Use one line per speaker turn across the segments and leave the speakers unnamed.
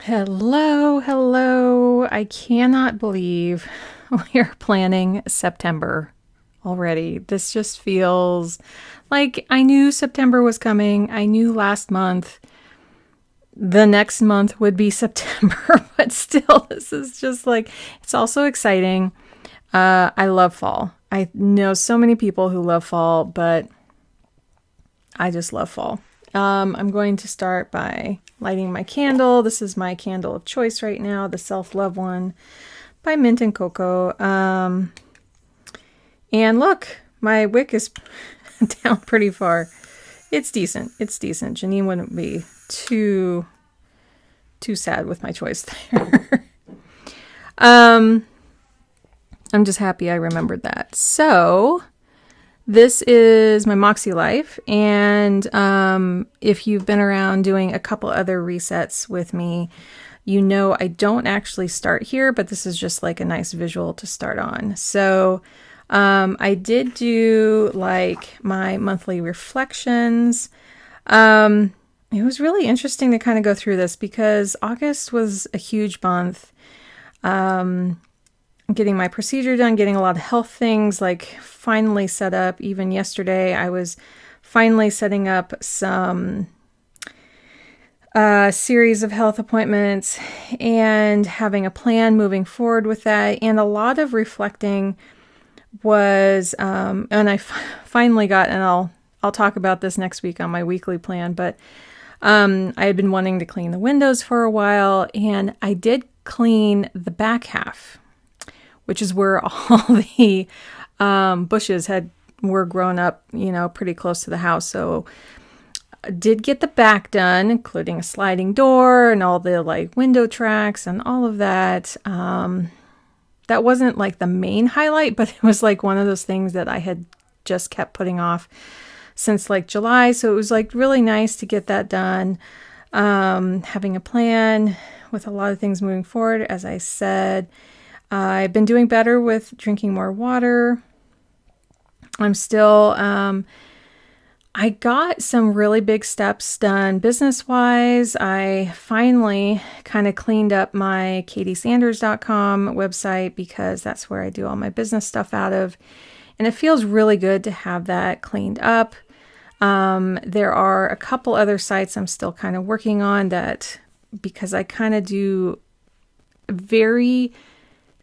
Hello, hello. I cannot believe we are planning September already. This just feels like I knew September was coming. I knew last month the next month would be September, but still, this is just like, it's also exciting. I love fall. I know so many people who love fall, but I just love fall. I'm going to start by lighting my candle. This is my candle of choice right now, the Self-Love one by Mint and Cocoa. And look, my wick is down pretty far. It's decent. It's decent. Janine wouldn't be too sad with my choice there. I'm just happy I remembered that. So this is my Makselife, and if you've been around doing a couple other resets with me, you know I don't actually start here, but this is just like a nice visual to start on. So I did do like my monthly reflections. It was really interesting to kind of go through this because August was a huge month. Getting my procedure done, getting a lot of health things like finally set up. Even yesterday, I was finally setting up some series of health appointments and having a plan moving forward with that. And a lot of reflecting was, and I finally got, and I'll talk about this next week on my weekly plan, but I had been wanting to clean the windows for a while, and I did clean the back half, which is where all the bushes were grown up, pretty close to the house. So I did get the back done, including a sliding door and all the like window tracks and all of that. That wasn't like the main highlight, but it was like one of those things that I had just kept putting off since like July. So it was like really nice to get that done. Having a plan with a lot of things moving forward, as I said. I've been doing better with drinking more water. I'm still, I got some really big steps done business-wise. I finally kind of cleaned up my katiesanders.com website because that's where I do all my business stuff out of. And it feels really good to have that cleaned up. There are a couple other sites I'm still kind of working on that because I kind of do very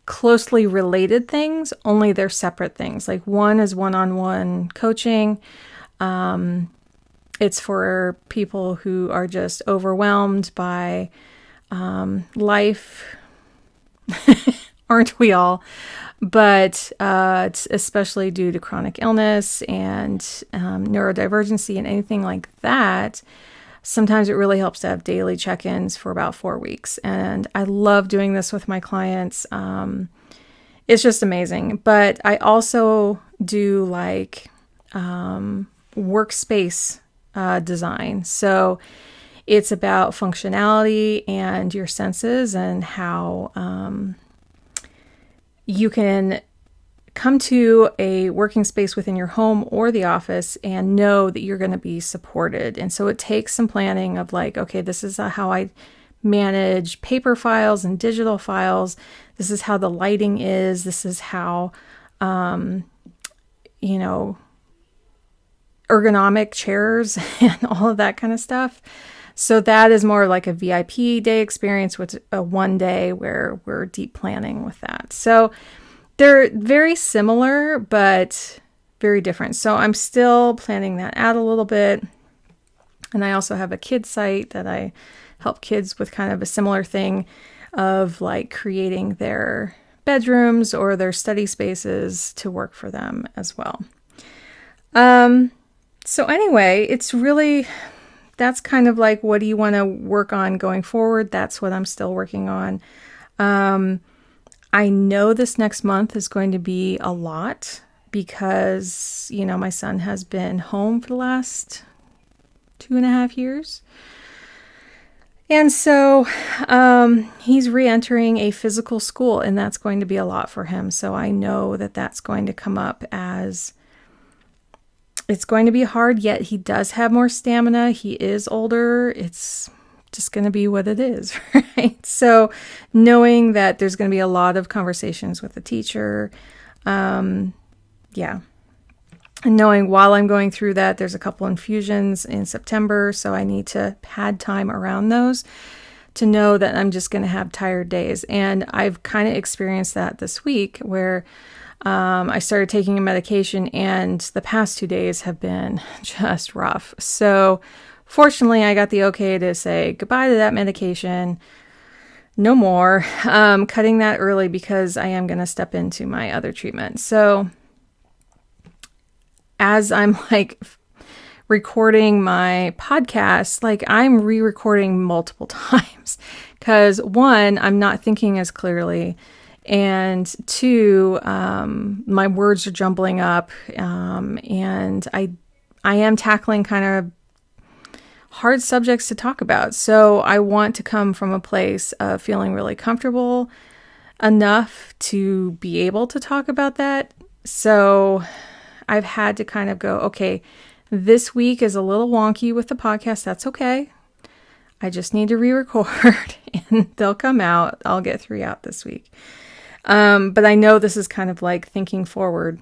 closely related things, only they're separate things. Like one is one-on-one coaching. It's for people who are just overwhelmed by life. Aren't we all? But it's especially due to chronic illness and neurodivergency and anything like that. Sometimes it really helps to have daily check-ins for about 4 weeks. And I love doing this with my clients. It's just amazing. But I also do like workspace design. So it's about functionality and your senses and how you can come to a working space within your home or the office and know that you're going to be supported. And so it takes some planning of like, okay, this is how I manage paper files and digital files. This is how the lighting is. This is how, ergonomic chairs and all of that kind of stuff. So that is more like a VIP day experience with a one day where we're deep planning with that. So they're very similar, but very different. So I'm still planning that out a little bit. And I also have a kids site that I help kids with kind of a similar thing of like creating their bedrooms or their study spaces to work for them as well. So anyway, it's really, that's kind of like, what do you want to work on going forward? That's what I'm still working on. I know this next month is going to be a lot because, my son has been home for the last 2.5 years. And so he's re-entering a physical school, and that's going to be a lot for him. So I know that that's going to come up as it's going to be hard, yet he does have more stamina. He is older. It's just going to be what it is, right? So knowing that there's going to be a lot of conversations with the teacher, yeah. And knowing while I'm going through that, there's a couple infusions in September, so I need to pad time around those to know that I'm just going to have tired days. And I've kind of experienced that this week where I started taking a medication and the past 2 days have been just rough. So fortunately, I got the okay to say goodbye to that medication. No more. Cutting that early because I am going to step into my other treatment. So as I'm like recording my podcast, like I'm re-recording multiple times because one, I'm not thinking as clearly, and two, my words are jumbling up, and I am tackling kind of hard subjects to talk about. So I want to come from a place of feeling really comfortable enough to be able to talk about that. So I've had to kind of go, okay, this week is a little wonky with the podcast. That's okay. I just need to re-record and they'll come out. I'll get 3 out this week. But I know this is kind of like thinking forward.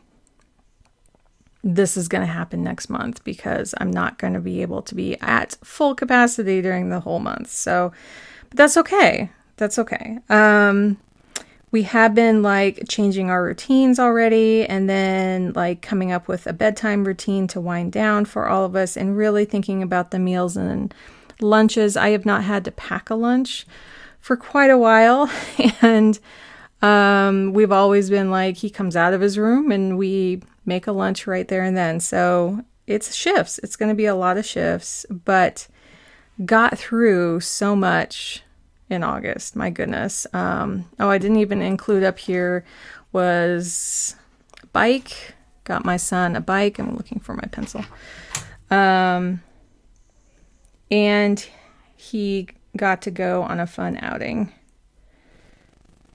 This is going to happen next month because I'm not going to be able to be at full capacity during the whole month. So, but that's okay. That's okay. We have been like changing our routines already and then like coming up with a bedtime routine to wind down for all of us and really thinking about the meals and lunches. I have not had to pack a lunch for quite a while. And we've always been like, he comes out of his room and we make a lunch right there and then. So it's shifts. It's going to be a lot of shifts, but got through so much in August. My goodness. I didn't even include up here was a bike. Got my son a bike. I'm looking for my pencil. And he got to go on a fun outing.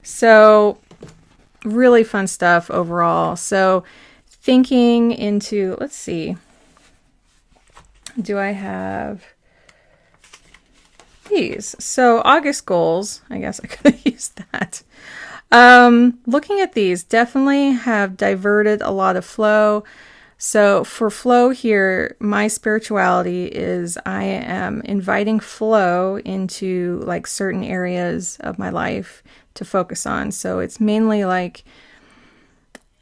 So really fun stuff overall. So thinking into, let's see. Do I have these? So August goals, I guess I could have used that. Looking at these, definitely have diverted a lot of flow. So for flow here, my spirituality is I am inviting flow into like certain areas of my life to focus on. So it's mainly like,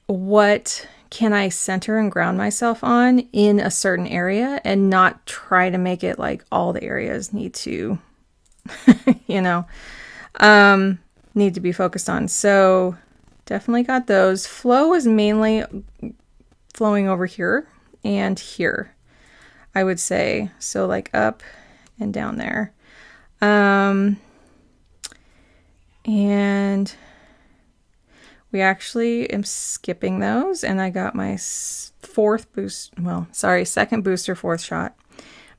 what can I center and ground myself on in a certain area and not try to make it like all the areas need to, need to be focused on. So definitely got those. Flow is mainly flowing over here and here, I would say. So like up and down there. And we actually am skipping those, and I got my second booster, 4th shot.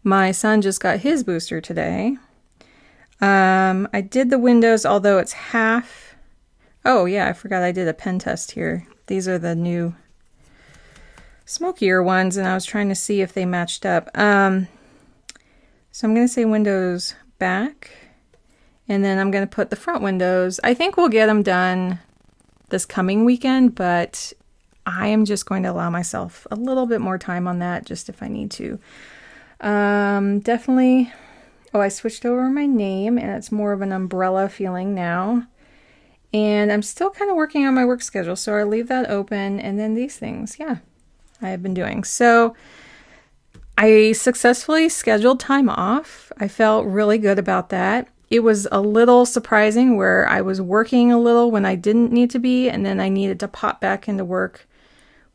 My son just got his booster today. I did the windows, although it's half. Oh yeah, I forgot I did a pen test here. These are the new smokier ones, and I was trying to see if they matched up. So I'm going to say windows back, and then I'm going to put the front windows. I think we'll get them done this coming weekend, but I am just going to allow myself a little bit more time on that, just if I need to. Definitely. Oh, I switched over my name, and it's more of an umbrella feeling now. And I'm still kind of working on my work schedule, so I'll leave that open. And then these things, yeah, I have been doing. So I successfully scheduled time off. I felt really good about that. It was a little surprising where I was working a little when I didn't need to be, and then I needed to pop back into work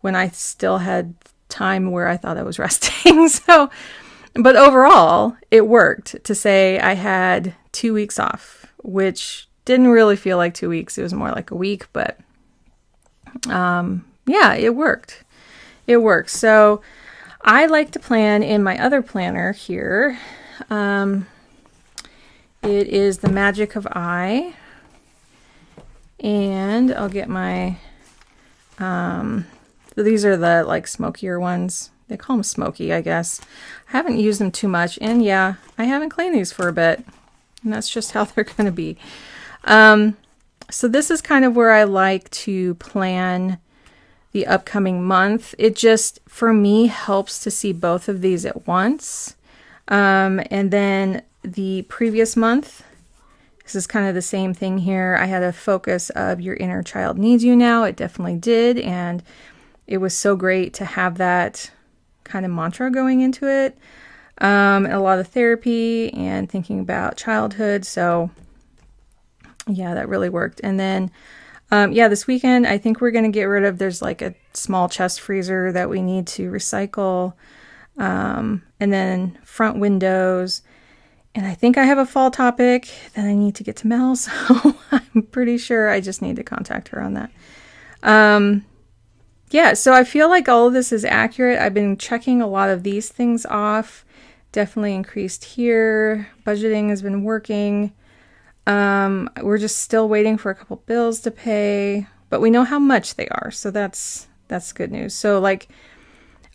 when I still had time where I thought I was resting. But overall, it worked to say I had 2 weeks off, which didn't really feel like 2 weeks. It was more like a week, but yeah, it worked. It works. So I like to plan in my other planner here. It is the Magic of I, and I'll get my, these are the like smokier ones. They call them smoky, I guess. I haven't used them too much, and yeah, I haven't cleaned these for a bit. and that's just how they're going to be. So this is kind of where I like to plan the upcoming month. It just, for me, helps to see both of these at once. And then the previous month, this is kind of the same thing here. I had a focus of your inner child needs you now. It definitely did. And it was so great to have that kind of mantra going into it. A lot of therapy and thinking about childhood. So yeah, that really worked. And then, this weekend, I think we're going to get rid of, there's like a small chest freezer that we need to recycle. And then front windows. And I think I have a fall topic that I need to get to Mel. So I'm pretty sure I just need to contact her on that. So I feel like all of this is accurate. I've been checking a lot of these things off. Definitely increased here. Budgeting has been working. We're just still waiting for a couple bills to pay, but we know how much they are. So that's good news. So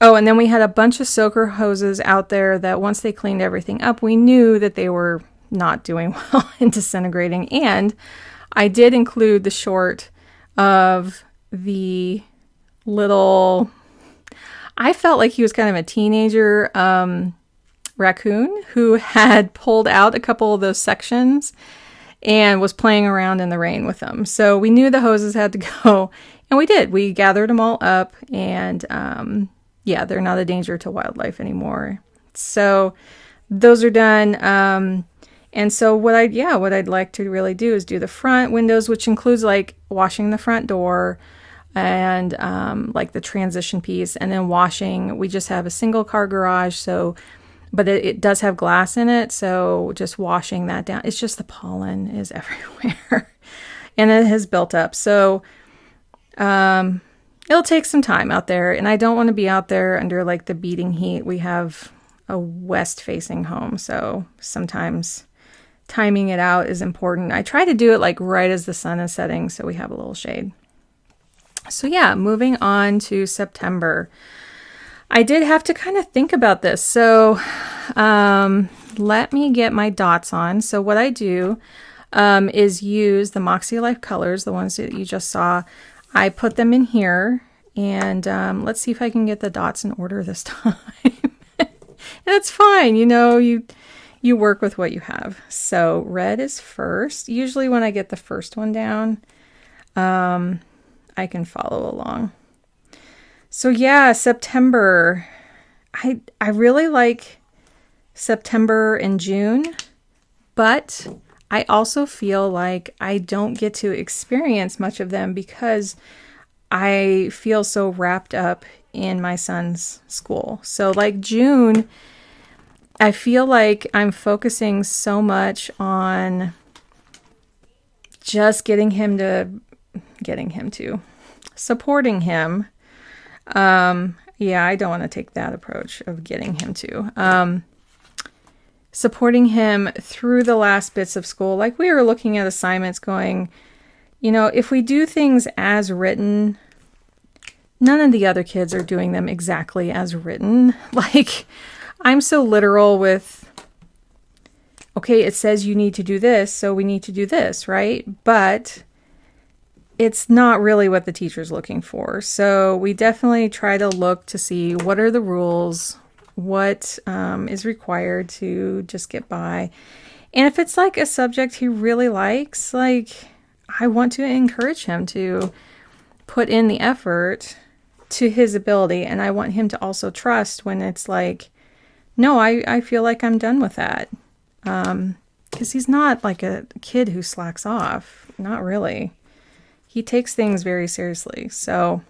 and then we had a bunch of soaker hoses out there that once they cleaned everything up, we knew that they were not doing well and disintegrating. And I did include the short of the little, I felt like he was kind of a teenager raccoon who had pulled out a couple of those sections and was playing around in the rain with them. So we knew the hoses had to go, and we did. We gathered them all up, and they're not a danger to wildlife anymore. So those are done. And so what I'd like to really do is do the front windows, which includes like washing the front door and like the transition piece, and then washing. We just have a single car garage, but it does have glass in it, so just washing that down. It's just the pollen is everywhere, and it has built up. So it'll take some time out there, and I don't want to be out there under like the beating heat. We have a west-facing home, so sometimes timing it out is important. I try to do it like right as the sun is setting, so we have a little shade. So yeah, moving on to September. I did have to kind of think about this. So let me get my dots on. So what I do is use the Makselife colors, the ones that you just saw. I put them in here, and let's see if I can get the dots in order this time. And it's fine, you work with what you have. So red is first. Usually when I get the first one down, I can follow along. So yeah, September. I really like September and June, but I also feel like I don't get to experience much of them because I feel so wrapped up in my son's school. So like June, I feel like I'm focusing so much on just getting him to, supporting him. I don't want to take that approach of getting him to. Supporting him through the last bits of school. Like we were looking at assignments going, if we do things as written, none of the other kids are doing them exactly as written. Like I'm so literal with, okay, it says you need to do this, so we need to do this, right? But it's not really what the teacher's looking for. So we definitely try to look to see what are the rules, what is required to just get by. And if it's like a subject he really likes, like I want to encourage him to put in the effort to his ability. And I want him to also trust when it's like, no, I feel like I'm done with that. Because he's not like a kid who slacks off. Not really. He takes things very seriously. So,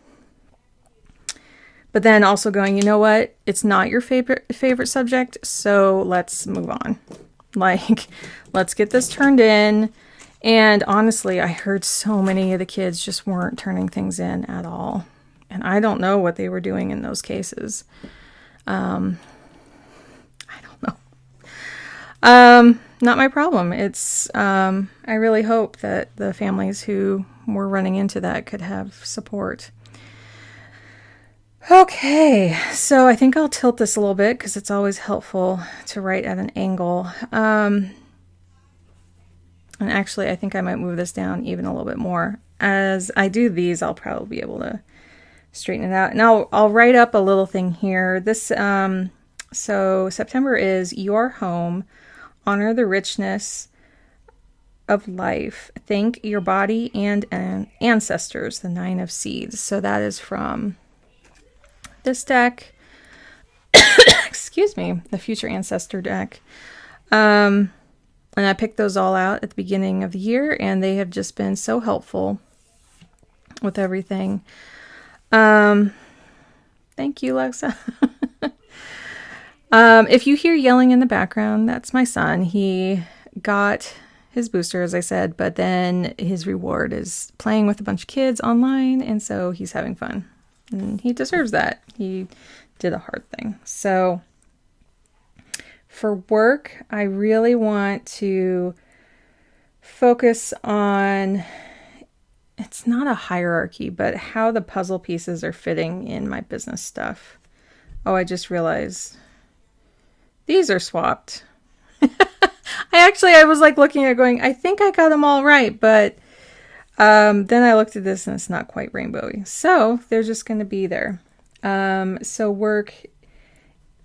but then also going, you know what? It's not your favorite subject, so let's move on. Like, let's get this turned in. And honestly, I heard so many of the kids just weren't turning things in at all. And I don't know what they were doing in those cases. I don't know. Not my problem. It's, I really hope that the families who were running into that could have support. Okay, so I think I'll tilt this a little bit because it's always helpful to write at an angle. And actually, I think I might move this down even a little bit more. As I do these, I'll probably be able to straighten it out. And I'll write up a little thing here. So September is your home. Honor the richness of life. Thank your body and ancestors, the 9 of seeds. So that is from this deck. Excuse me, the future ancestor deck. And I picked those all out at the beginning of the year, and they have just been so helpful with everything. Thank you, Lexa. If you hear yelling in the background, that's my son. He got his booster, as I said, but then his reward is playing with a bunch of kids online, and so he's having fun. And he deserves that. He did a hard thing. So for work, I really want to focus on, it's not a hierarchy, but how the puzzle pieces are fitting in my business stuff. Oh, I just realized these are swapped. I was like looking at it going, I think I got them all right, but then I looked at this and it's not quite rainbowy. So they're just going to be there. So work,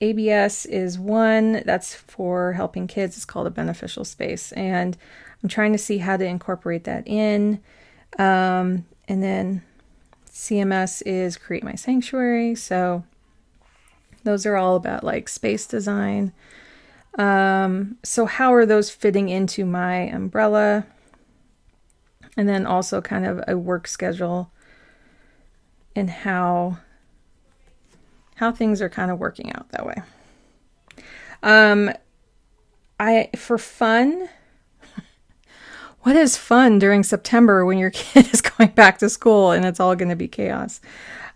ABS is 1. That's for helping kids. It's called a beneficial space. And I'm trying to see how to incorporate that in. And then CMS is create my sanctuary. So those are all about like space design. So how are those fitting into my umbrella? And then also kind of a work schedule and how things are kind of working out that way. For fun, what is fun during September when your kid is going back to school and it's all going to be chaos?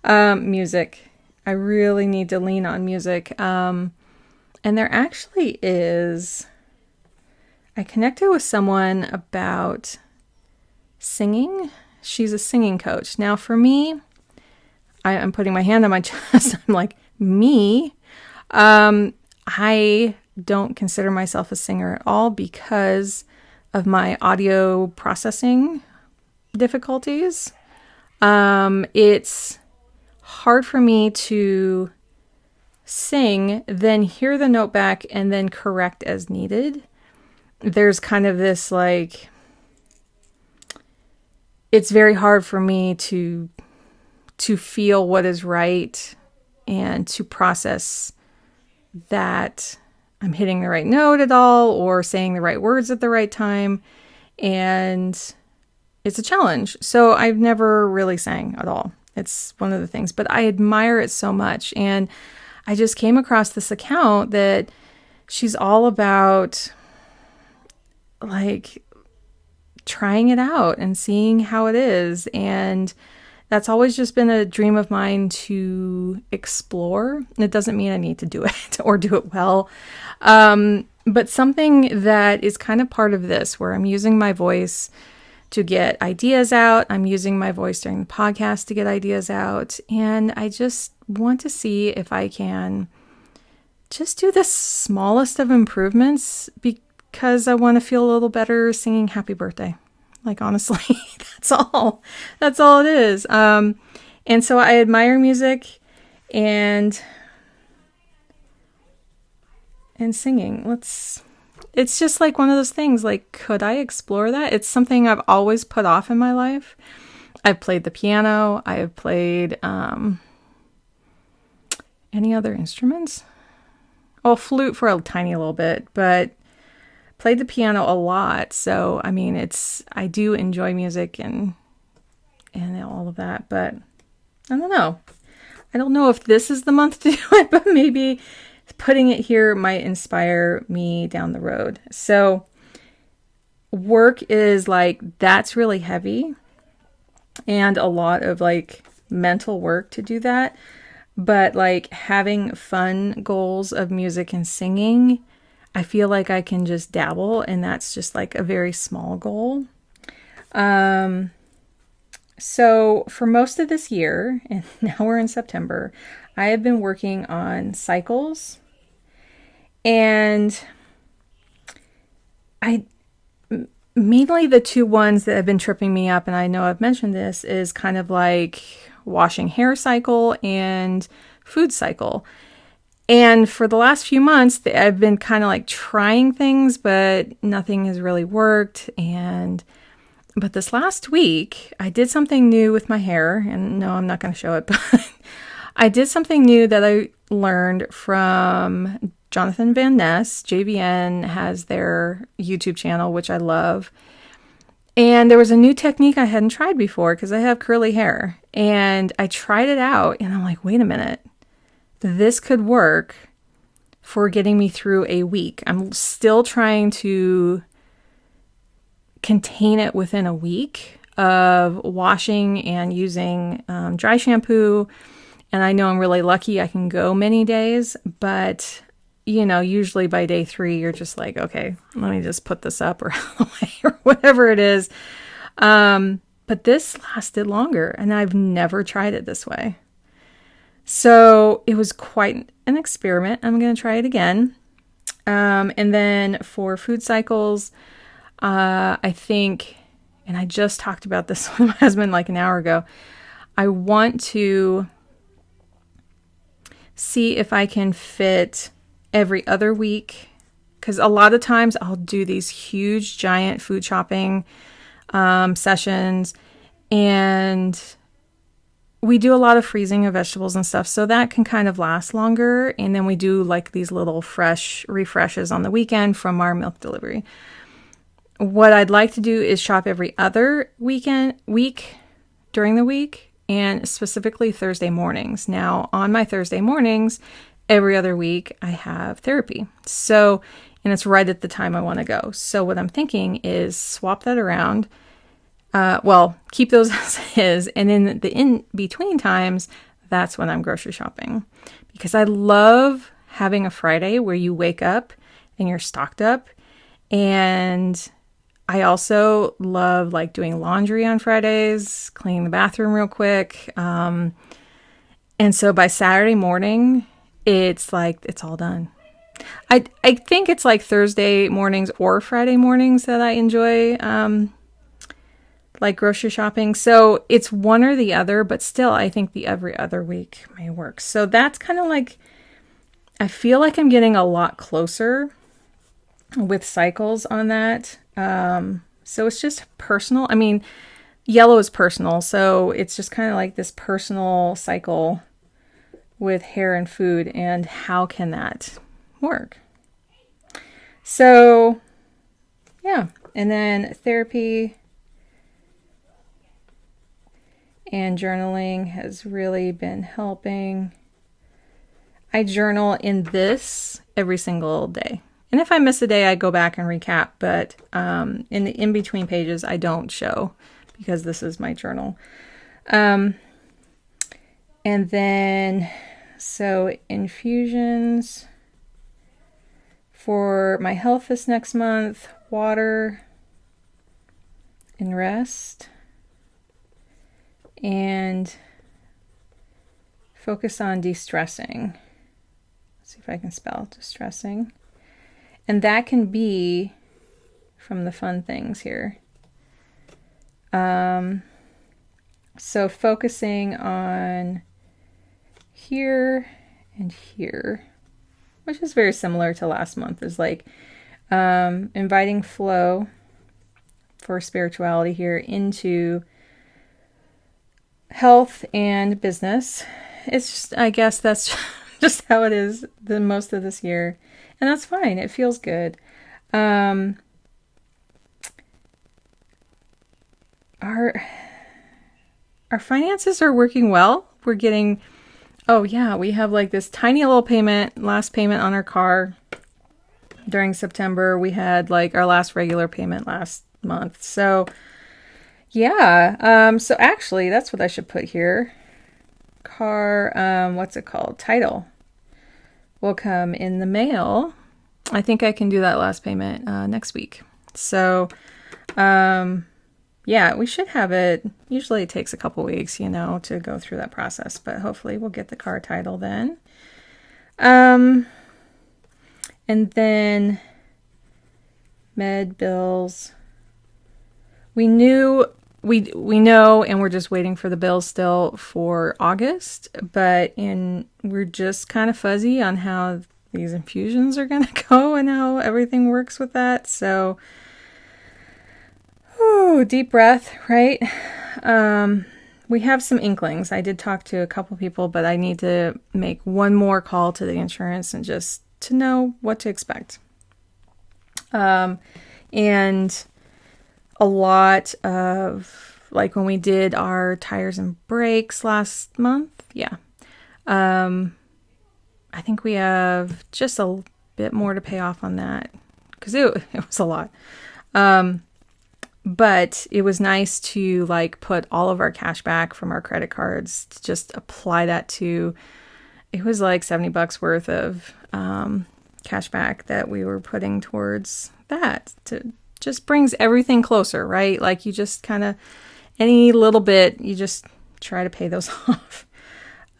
Music. I really need to lean on music. And there actually is, I connected with someone about singing. She's a singing coach. Now for me, I'm putting my hand on my chest. I'm like, me? I don't consider myself a singer at all because of my audio processing difficulties. It's hard for me to sing, then hear the note back, and then correct as needed. There's kind of this like, it's very hard for me to feel what is right and to process that I'm hitting the right note at all or saying the right words at the right time. And it's a challenge. So I've never really sang at all. It's one of the things, but I admire it so much. And I just came across this account that she's all about like trying it out and seeing how it is. And that's always just been a dream of mine to explore. And it doesn't mean I need to do it or do it well. But something that is kind of part of this, where I'm using my voice to get ideas out. I'm using my voice during the podcast to get ideas out. And I just want to see if I can just do the smallest of improvements because I want to feel a little better singing happy birthday. Like, honestly, that's all it is. And so I admire music and singing. It's just like one of those things, like, could I explore that? It's something I've always put off in my life. I've played the piano. I have played, any other instruments? Oh, flute for a tiny little bit, but played the piano a lot. So, I mean, I do enjoy music and all of that, but I don't know. I don't know if this is the month to do it, but maybe putting it here might inspire me down the road. So work is like, that's really heavy and a lot of like mental work to do that. But like having fun goals of music and singing, I feel like I can just dabble, and that's just like a very small goal. So for most of this year, and now we're in September, I have been working on cycles, and mainly the two ones that have been tripping me up, and I know I've mentioned this, is kind of like washing hair cycle and food cycle. And for the last few months, I've been kind of like trying things, but nothing has really worked. But this last week, I did something new with my hair. And no, I'm not going to show it, but I did something new that I learned from Jonathan Van Ness. JVN has their YouTube channel, which I love. And there was a new technique I hadn't tried before because I have curly hair. And I tried it out and I'm like, wait a minute. This could work for getting me through a week. I'm still trying to contain it within a week of washing and using dry shampoo. And I know I'm really lucky I can go many days, but usually by day 3, you're just like, okay, let me just put this up or away or whatever it is. But this lasted longer and I've never tried it this way. So it was quite an experiment. I'm going to try it again. And then for food cycles, I think, and I just talked about this with my husband like an hour ago, I want to see if I can fit every other week. Because a lot of times I'll do these huge, giant food shopping sessions, and we do a lot of freezing of vegetables and stuff, so that can kind of last longer. And then we do like these little fresh refreshes on the weekend from our milk delivery. What I'd like to do is shop every other week during the week, and specifically Thursday mornings. Now, on my Thursday mornings, every other week, I have therapy. So, and it's right at the time I want to go. So what I'm thinking is swap that around. Keep those as is, and in the in-between times, that's when I'm grocery shopping. Because I love having a Friday where you wake up and you're stocked up. And I also love like doing laundry on Fridays, cleaning the bathroom real quick. And so by Saturday morning, it's like, it's all done. I think it's like Thursday mornings or Friday mornings that I enjoy, like grocery shopping. So it's one or the other, but still I think the every other week may work. So that's kind of like, I feel like I'm getting a lot closer with cycles on that. So it's just personal. I mean, yellow is personal. So it's just kind of like this personal cycle with hair and food, and how can that work? So yeah. And then therapy and journaling has really been helping. I journal in this every single day. And if I miss a day, I go back and recap. But in the in-between pages, I don't show because this is my journal. And then, so infusions for my health this next month, water and rest. And focus on de-stressing. Let's see if I can spell distressing. And that can be from the fun things here. So focusing on here and here, which is very similar to last month, is like inviting flow for spirituality here into health and business. It's just, I guess that's just how it is the most of this year. And that's fine. It feels good. Our finances are working well. We're getting, we have like this tiny little last payment on our car during September. We had like our last regular payment last month. So yeah. So actually that's what I should put here. Car, what's it called? Title will come in the mail. I think I can do that last payment next week. So, we should have it. Usually it takes a couple weeks, to go through that process, but hopefully we'll get the car title then. And then med bills we knew we know, and we're just waiting for the bills still for August, we're just kind of fuzzy on how these infusions are going to go and how everything works with that. So, deep breath, right? We have some inklings. I did talk to a couple people, but I need to make one more call to the insurance and just to know what to expect. And a lot of, like when we did our tires and brakes last month, I think we have just a bit more to pay off on that because it was a lot. But it was nice to like put all of our cash back from our credit cards to just apply that to, it was like $70 worth of cash back that we were putting towards that. To just brings everything closer, right? Like you just kind of, any little bit, you just try to pay those off.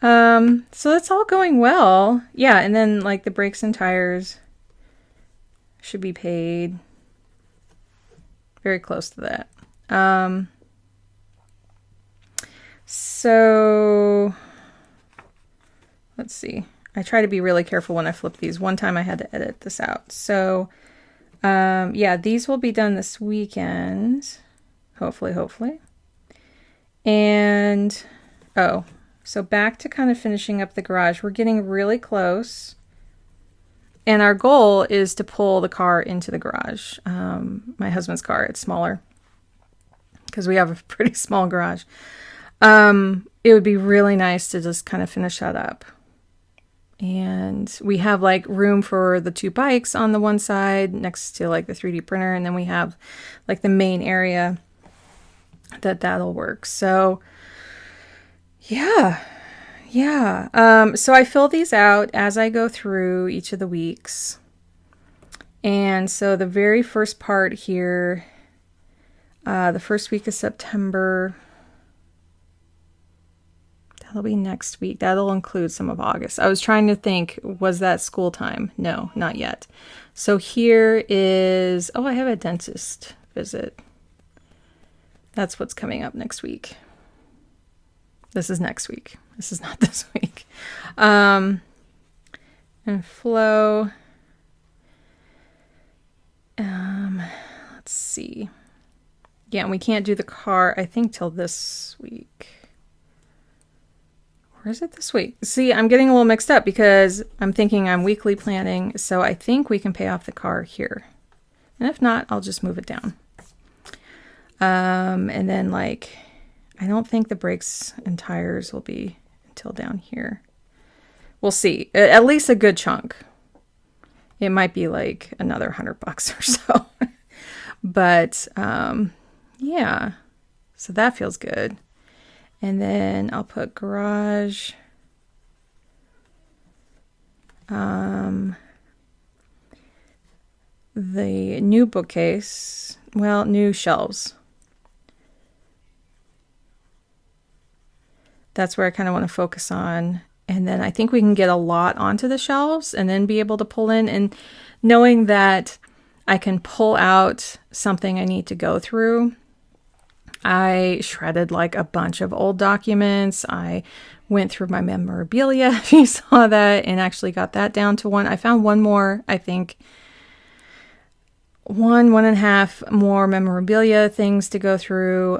So that's all going well. Yeah, and then like the brakes and tires should be paid. Very close to that. So let's see. I try to be really careful when I flip these. One time I had to edit this out. So, these will be done this weekend. Hopefully. And, so back to kind of finishing up the garage. We're getting really close. And our goal is to pull the car into the garage. My husband's car, it's smaller because we have a pretty small garage. It would be really nice to just kind of finish that up. And we have like room for the 2 bikes on the one side next to like the 3D printer. And then we have like the main area that'll work. So yeah. So I fill these out as I go through each of the weeks. And so the very first part here, the first week of September, that'll be next week. That'll include some of August. I was trying to think, was that school time? No, not yet. So here is, I have a dentist visit. That's what's coming up next week. This is next week. This is not this week. And flow. Let's see. Yeah, and we can't do the car, I think, till this week. Or is it this week? See, I'm getting a little mixed up because I'm thinking I'm weekly planning. So I think we can pay off the car here. And if not, I'll just move it down. And then like, I don't think the brakes and tires will be until down here. We'll see. At least a good chunk. It might be like another $100 or so. But, yeah. So that feels good. And then I'll put garage. The new bookcase. Well, new shelves. That's where I kind of want to focus on. And then I think we can get a lot onto the shelves and then be able to pull in. And knowing that I can pull out something I need to go through. I shredded like a bunch of old documents. I went through my memorabilia, if you saw that, and actually got that down to one. I found one more, I think, one and a half more memorabilia things to go through.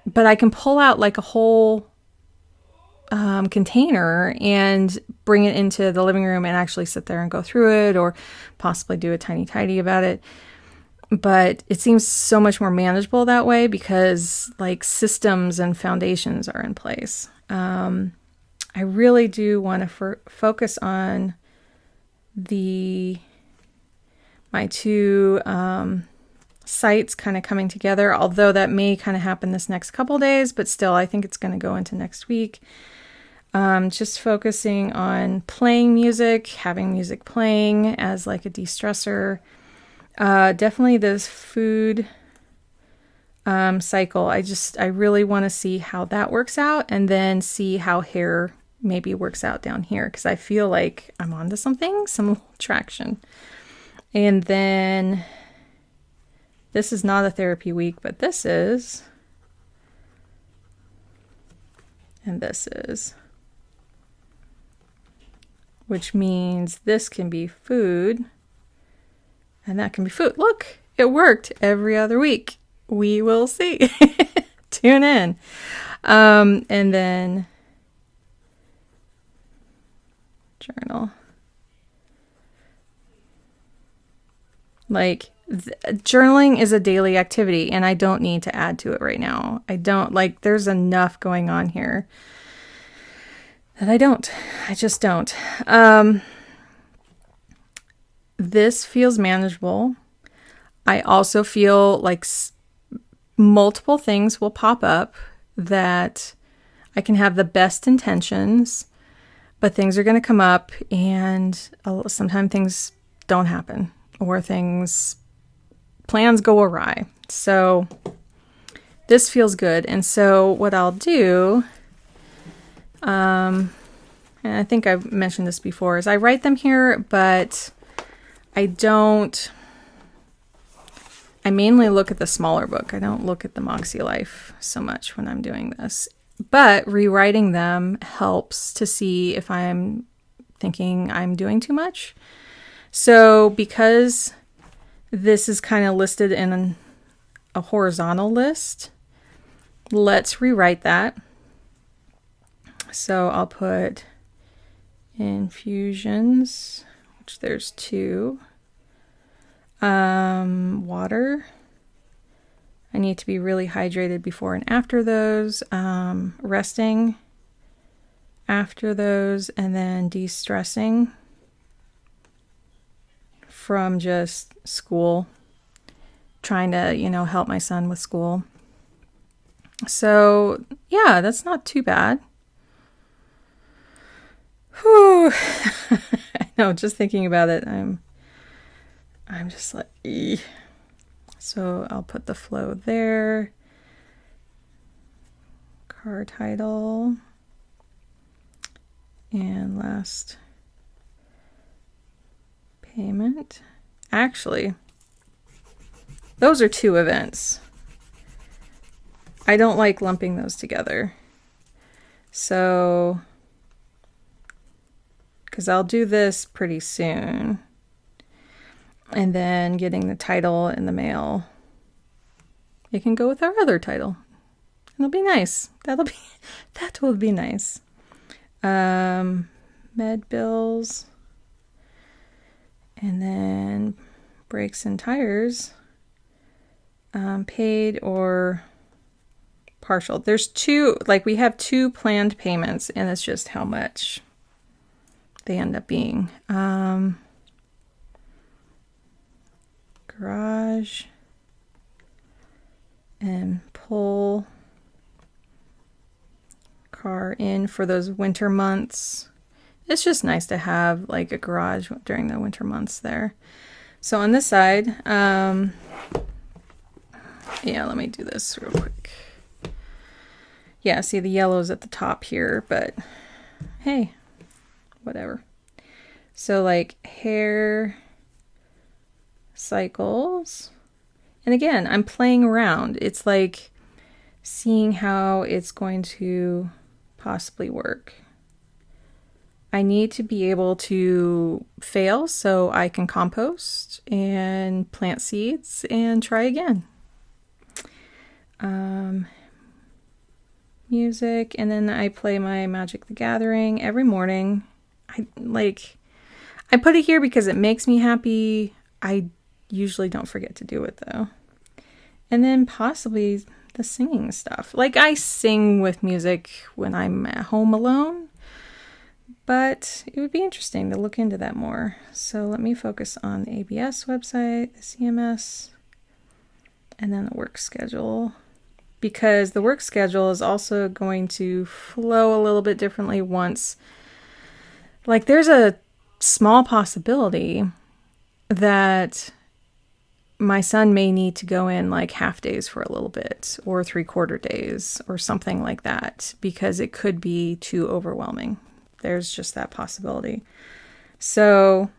But I can pull out like a whole container and bring it into the living room and actually sit there and go through it, or possibly do a tiny tidy about it. But it seems so much more manageable that way because like systems and foundations are in place. I really do want to focus on my 2 sites kind of coming together, although that may kind of happen this next couple days, but still I think it's going to go into next week. Just focusing on playing music, having music playing as like a de-stressor. Definitely this food cycle. I really want to see how that works out, and then see how hair maybe works out down here, because I feel like I'm onto something, some traction. And then This is not a therapy week, but this is. And this is. Which means this can be food. And that can be food. Look, it worked every other week. We will see. Tune in. And then journal. Like, journaling is a daily activity, and I don't need to add to it right now. I don't, like, there's enough going on here that I just don't. This feels manageable. I also feel like multiple things will pop up that I can have the best intentions, but things are going to come up, and sometimes things don't happen, or plans go awry. So this feels good. And so what I'll do, and I think I've mentioned this before, is I write them here, but I mainly look at the smaller book. I don't look at the Makselife so much when I'm doing this. But rewriting them helps to see if I'm thinking I'm doing too much. So because this is kind of listed in a horizontal list, let's rewrite that. So I'll put infusions, which there's 2. Water. I need to be really hydrated before and after those. Resting after those, and then de-stressing from just school, trying to, help my son with school. So yeah, that's not too bad. Whew. I know, just thinking about it, I'm just like, eeh. So I'll put the flow there. Car title. And last payment. Actually, those are 2 events. I don't like lumping those together. So, because I'll do this pretty soon. And then getting the title in the mail. It can go with our other title. It'll be nice. That will be nice. Med bills. And then brakes and tires. Paid or partial. There's 2, we have 2 planned payments, and it's just how much they end up being. Garage and pull car in for those winter months. It's just nice to have a garage during the winter months there. So on this side, yeah, let me do this real quick. Yeah, see the yellow's at the top here, but hey, whatever. So hair cycles. And again, I'm playing around. It's seeing how it's going to possibly work. I need to be able to fail so I can compost and plant seeds and try again. Music, and then I play my Magic the Gathering every morning. I put it here because it makes me happy. I usually don't forget to do it though. And then possibly the singing stuff. I sing with music when I'm at home alone, but it would be interesting to look into that more. So let me focus on the ABS website, the CMS, and then the work schedule, because the work schedule is also going to flow a little bit differently once, there's a small possibility that my son may need to go in half days for a little bit, or 3/4 days, or something like that, because it could be too overwhelming. There's just that possibility. So,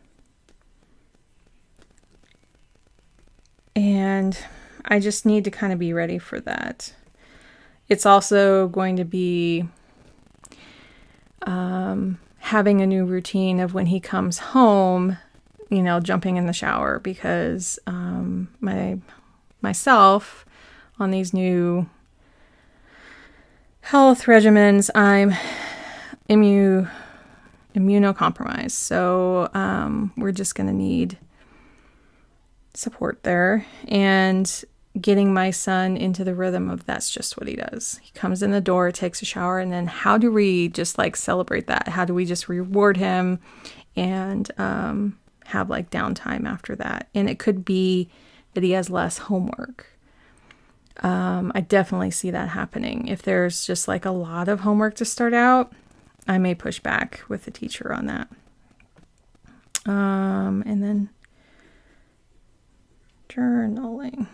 and I just need to kind of be ready for that. It's also going to be having a new routine of when he comes home, jumping in the shower, because myself on these new health regimens, I'm immunocompromised. So we're just going to need support there, and getting my son into the rhythm of that's just what he does. He comes in the door, takes a shower, and then how do we just like celebrate that? How do we just reward him and have like downtime after that? And it could be that he has less homework. I definitely see that happening. If there's just like a lot of homework to start out, I may push back with the teacher on that. And then journaling.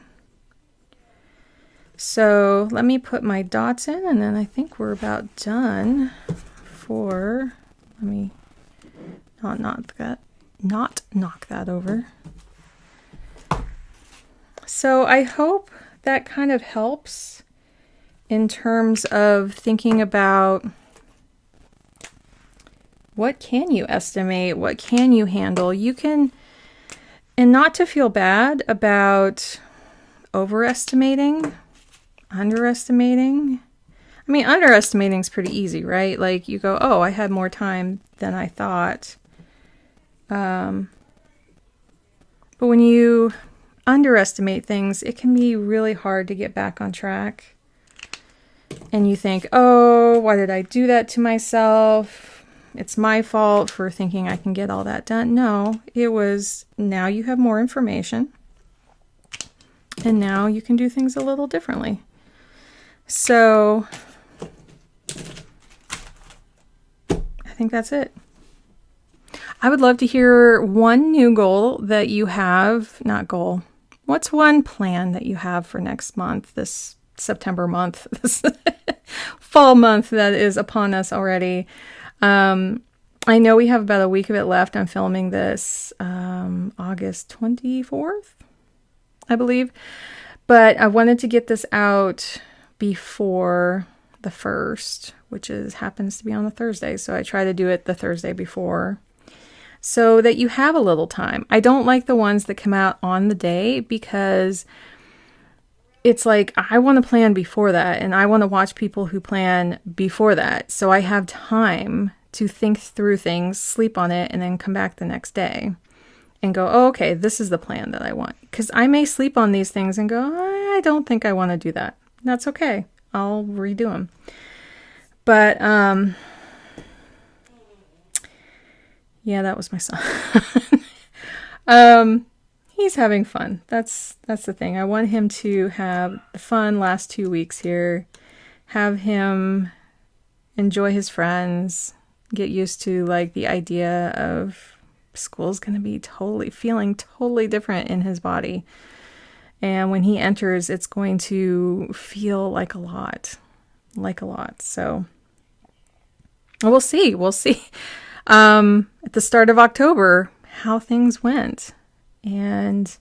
So let me put my dots in, and then I think we're about done let me not knock that over. So I hope that kind of helps in terms of thinking about what can you estimate, what can you handle. You can, and not to feel bad about overestimating, underestimating. I mean, underestimating is pretty easy, right? Like you go, oh, I had more time than I thought. But when you underestimate things, it can be really hard to get back on track. And you think, oh, why did I do that to myself? It's my fault for thinking I can get all that done. No, it was, now you have more information. And now you can do things a little differently. So I think that's it. I would love to hear one new goal that you have, not goal. What's one plan that you have for next month, this September month, this fall month that is upon us already? I know we have about a week of it left. I'm filming this August 24th, I believe. But I wanted to get this out before the 1st, which happens to be on a Thursday. So I try to do it the Thursday before, so that you have a little time. I don't like the ones that come out on the day, because it's like I want to plan before that, and I want to watch people who plan before that, so I have time to think through things, sleep on it, and then come back the next day and go, oh, okay, this is the plan that I want. Because I may sleep on these things and go, I don't think I want to do that. That's okay. I'll redo them. But yeah, that was my son. He's having fun. That's the thing. I want him to have the fun last 2 weeks here. Have him enjoy his friends. Get used to like the idea of school's going to be feeling totally different in his body. And when he enters, it's going to feel like a lot. So we'll see. At the start of October, how things went and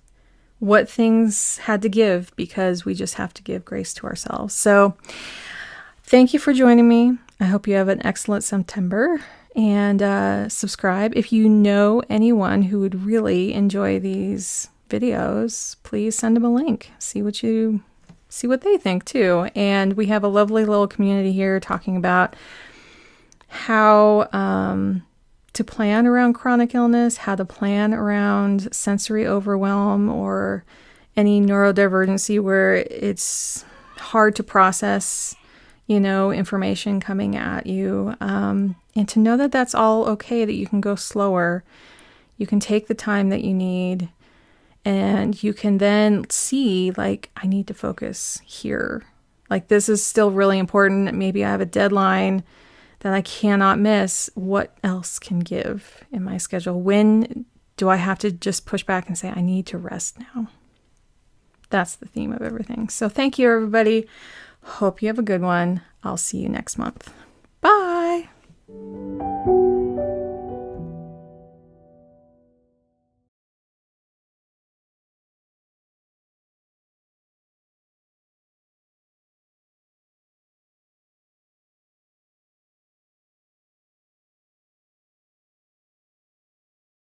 what things had to give, because we just have to give grace to ourselves. So thank you for joining me. I hope you have an excellent September, and subscribe. If you know anyone who would really enjoy these videos, please send them a link. See what they think too. And we have a lovely little community here talking about how to plan around chronic illness, how to plan around sensory overwhelm or any neurodivergency where it's hard to process, information coming at you. And to know that that's all okay, that you can go slower. You can take the time that you need, and you can then see, like, I need to focus here. Like, this is still really important. Maybe I have a deadline that I cannot miss. What else can give in my schedule? When do I have to just push back and say, I need to rest now? That's the theme of everything. So thank you, everybody. Hope you have a good one. I'll see you next month. Bye.